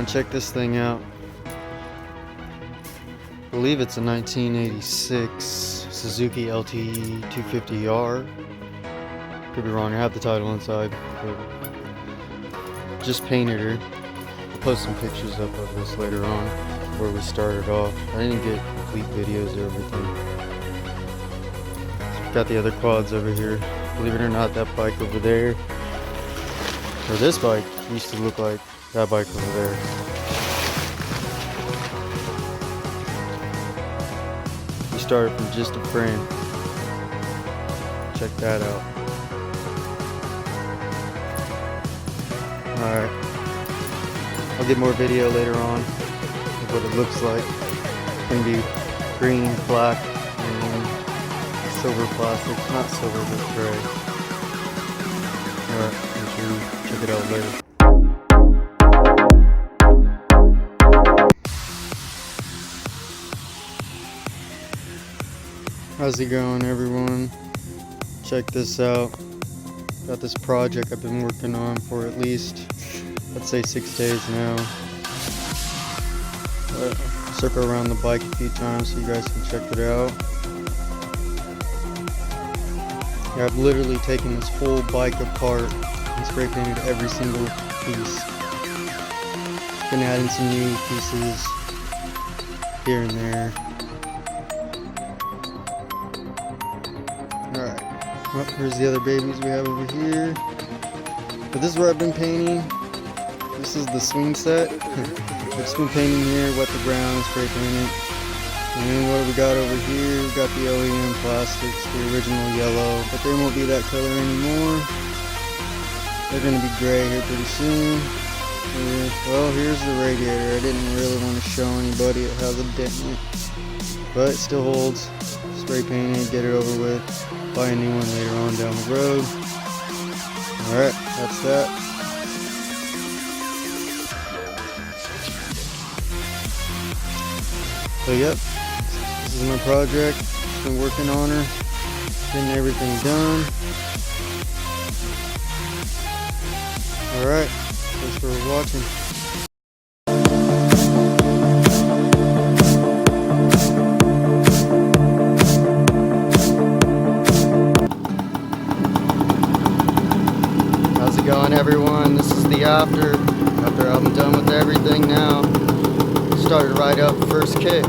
check this thing out. I believe it's a 1986 Suzuki Lt250r. Could be wrong, I have the title inside, but just painted her. I'll post some pictures up of this later on, where we started off. I didn't get complete videos of everything. Got the other quads over here. Believe it or not, that bike over there, or this bike, used to look like that bike over there. We started from just a frame. Check that out. Alright. I'll get more video later on of what it looks like. It's going to be green, black, and silver plastic. Not silver, but gray. Alright, make sure you check it out later. How's it going, everyone? Check this out. Got this project I've been working on for at least, let's say, 6 days now. Circle around the bike a few times so you guys can check it out. Yeah, I've literally taken this whole bike apart and spray painted every single piece. Been adding some new pieces here and there. Alright, well, here's the other babies we have over here. But this is where I've been painting. This is the swing set. I've just been painting here, wet the ground, spray paint it. And then what we got over here, we got the OEM plastics, the original yellow, but they won't be that color anymore. They're going to be gray here pretty soon. Well, here's the radiator. I didn't really want to show anybody it has a dent in it, but it still holds. Spray paint it, get it over with, buy a new one later on down the road. Alright, that's that. So yep, this is my project. Just been working on her, getting everything done. Alright, thanks for watching. How's it going, everyone? This is the after I'm done with everything now. Started to write out the first kit.